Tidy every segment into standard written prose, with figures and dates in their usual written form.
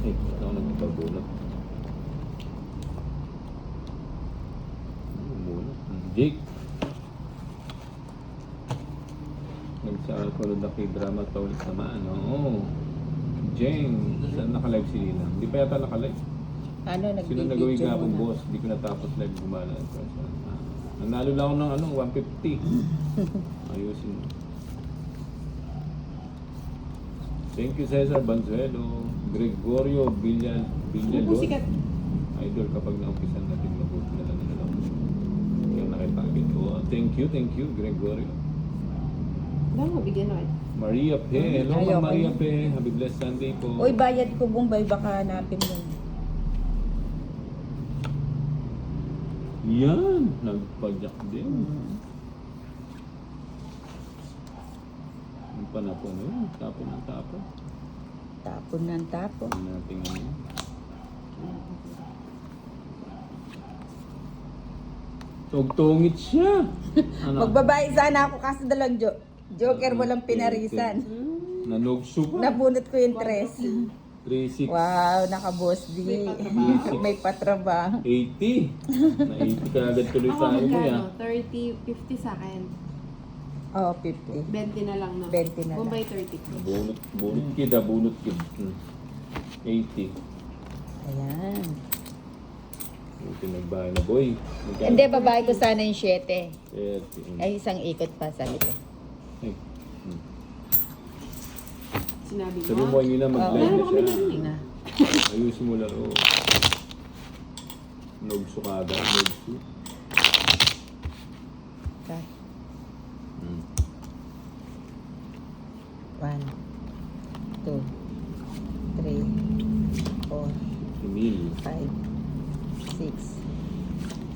Eh, ba't ako nagpapabunot? Bunot. Jake. Nagsasunod na kay drama to ulit naman. Oo. Jeng. Saan nakalive si Lina? Hindi pa yata nakalive. Ano, Sino nagawin ka akong boss? Hindi ko natapos live gumala. Nanalo lang ako ng 150. Ayusin mo. Thank you Cesar Banzuelo, Gregorio Villalon. Idol kapag naumpisan natin mabuti na lang nila. Yung nakipagin ko. Thank you Gregorio. Dahil mabigyan na kayo. Maria P. Hello Ayaw Ma'am Maria ko. P. Happy blessed Sunday po. Uy, bayad ko Bombay, baka hanapin mo. Yan, nagpajak din. Ang panapon yun, tapon ng tapon. Tapon ng tapon. Hindi natin ano. Tugtungit siya. Ano? Magbabae sana ako kaso dalang joker, walang pinarisan. Nanugso pa. Nabunot ko yung 3. 3-6. Wow, naka-boss di. May patrabaho. 80. Na 80 ka agad tuloy Ako tayo mo magkano? ya. 30, 50 sa akin. Oo, 50. 20 na lang, no? 20 na lang. Bombay 30. Bunot kid. 80. Ayan. Buti nagbahay na boy. Magkano? Hindi, babae ko sana yung 7. 30. Ay, isang ikot pa, sabi ko. Ay. Sinabi mo. Sabi mo hindi na mag-live Meron na kami siya. narinig na. Ayusin mo laro. Nugso ka agad. Nugso. Cut. 1, 2, 3, 4, Emil. 5, 6,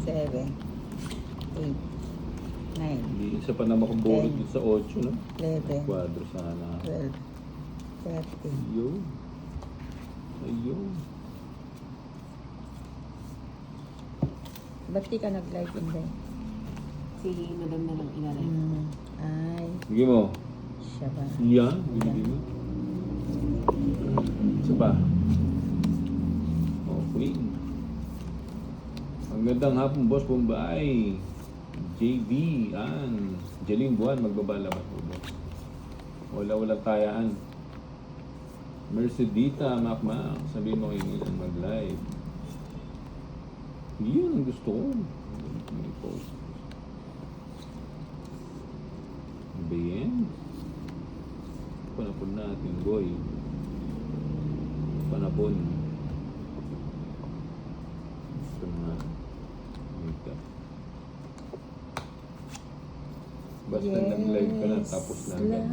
7, 8, 9, Hindi isa pa naman kung bunot dito sa 8, no? 11, Kwadro sana. 12, 13. Ayun. Ayun. Ba't di ka nag-live hindi? Si madam na lang ilalay. Ay, Sige mo. siya ba? Yan. Binigay mo. Isa pa. Oh, Queen. Ang gandang hapon, boss Bombay. JB. Jeling Buwan. Magbabalabas po, boss. Walang tayaan. Mercedita, Makmak. Sabihin mo kayo nila mag-live. Yun ang gusto ko. May post. Bien. Panapon natin, boy. Panapon. Ito nga. Ito. Basta nag-live ka na, tapos na. Love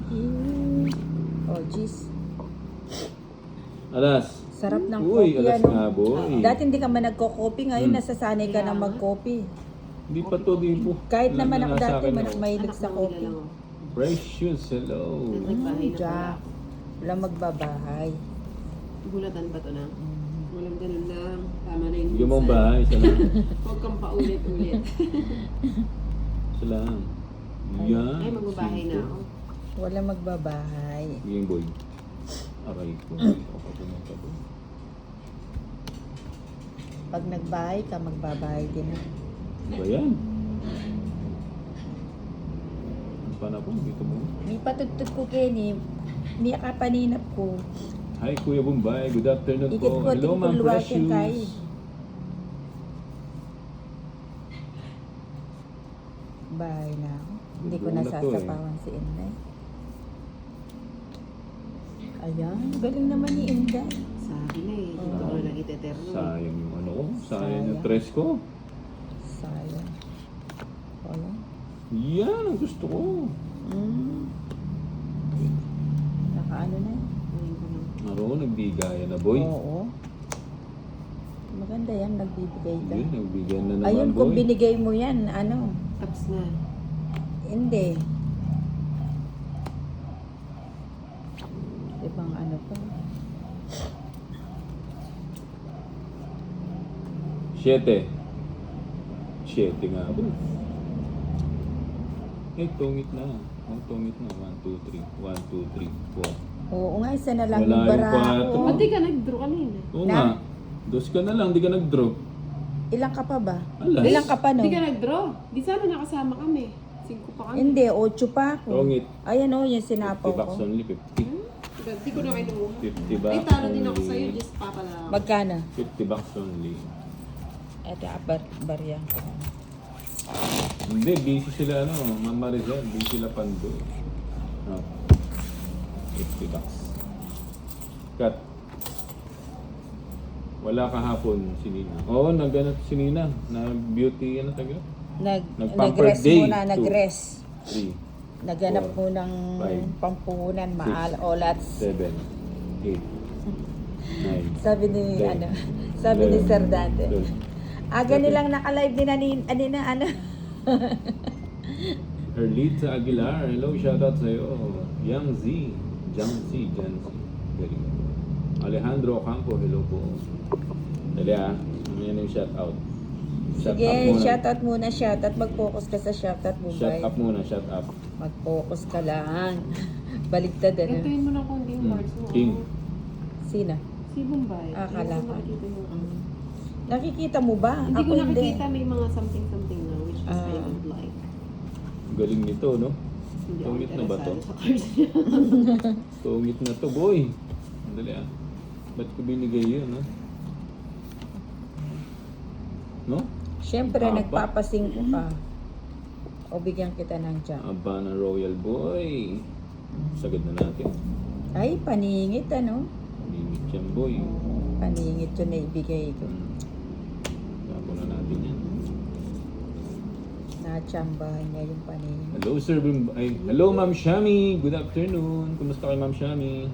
you. Oh, jeez. Alas. Sarap ng Uy, coffee, alas ano? nga, boy. Dati hindi ka man nagko-coffee, ngayon nasasanay ka na mag-coffee. Hindi pa to, di po. Kahit Alam naman na ako nasa dati, akin ako. mahilig sa Anak coffee. lang ako. Precious, hello. Nagbahay na Jack. Wala magbabahay. Gulatan ba to na? Walang ganun lang. Tama na yun. Bigyan mo ang bahay, isa lang. Huwag kang paulit-ulit. Isa lang. Yan. Ay, magbabahay na ako. Wala magbabahay. Game boy. Aray ko. Ako pumunta doon. Pag nagbahay ka, magbabahay din. Ano ba yan? Ang panapon, dito mo. May patutod ko, Kenny. May kapaninap ko. Hi Kuya Bombay, good afternoon Ikit po. ko, Hello tikit Ma'am ko, luwakin kay. Precious. Bahay na ako. Hindi ko Buo na to, nasasapawan si Inday. Ayan, galing naman ni Inday. Sabi na eh. Dito ko lang iteterno. Sayang yung ano ko. Sayang yung Sayang. tres ko. Sayang. Wala. Yan ang gusto ko. Nakaano na yun? Naroon, nagbigaya na boy. Oo. Maganda yan, nagbibigay ka. Yun, nagbigyan na naman Ayun, boy. kung binigay mo yan, ano? Tapos na. Hindi. Ibang ano pa. 7. 7 nga bro. Eh, tungit na. Ang tungit na. 1, 2, 3. 1, 2, 3, 4. Oo nga, isa na lang Wala yung yung barako. kwatro. Ba't di ka nag-draw kanina? Oo Na? nga. Dos ka na lang, di ka nag-drop. Ilang ka pa ba? Alas. Ilang ka pa no? Di ka nag-draw. Di sana nakasama kami. 5 pa kami. Hindi, 8 pa ako. Tongit. Ayan o, yung 50 sinapaw bucks ko. only, 50. Di ko na kinuha. 50 bucks Ay, talo din ako only. sa'yo. Just papala ako. Magkano? 50 bucks only. Ito, barya. Hindi, busy sila Ma'am Maricel, busy sila pando. 50 bucks. Cut. Wala kahapon si Nina. Oo, nagganap si Nina. Na beauty, taga? Nag-pamper Nag-rest day, muna, 2. nag-rest. 3, Naganap 4, mo ng 5, pampunan, 6, maalolats. 7, 8, 9. Sabi ni, 10, sabi ni 11, Sir Dante. 12. Aga nilang naka-live din ano. Erlita Aguilar, hello, shoutout sa'yo. Yang Z, Jan Z. Galing. Alejandro Campo, hello po. Dali mamaya na yung shoutout. Sige, shoutout muna, shoutout. Mag-focus ka sa shoutout mo, Shut up muna, shut up. Mag-focus ka lang. Baligtad Gantuin mo ng konti yung cards mo. King. Sina? Si Bombay. Akala ko. Nakikita mo. Nakikita mo ba? Hindi Ako ko nakikita. May mga something na which is I don't like. Galing nito, no? Hindi ako Tungit na ba to? interesado sa cards niya. Tungit na to, boy. Dali Ba't ko binigay yun, no? No? Siyempre, Aba. nagpapasingko ka. O bigyan kita ng jam. Aba na Royal Boy. Sagad na natin. Ay, paningit ano? Limit yan, boy. Paningit yun na ibigay ko. Tapo na natin yan. Natsambahan niya yung paningit. Hello, sir. Hello, Ma'am Shami. Good afternoon. Kumusta kayo, Ma'am Shami?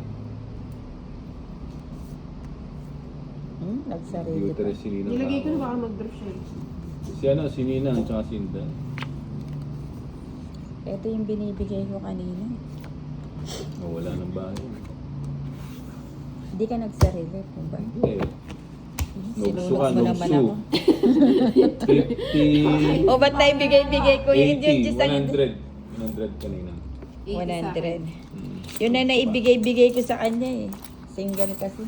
Nagsarili pa. Computer si Nina. Nilagay ko na baka mag-draw siya. Si Nina, at saka si Inda. Ito yung binibigay ko kanina. Oh, wala nang bahay. Hindi ka nagsarili. Kung ba? Hindi. Nugso ka, Sinunod mo naman nugso. ako. 50, O ba't na ibigay-bigay ko yun? 80, 100. 100 kanina. 100. Mm. Yun na naibigay-bigay ko sa kanya eh. Single kasi.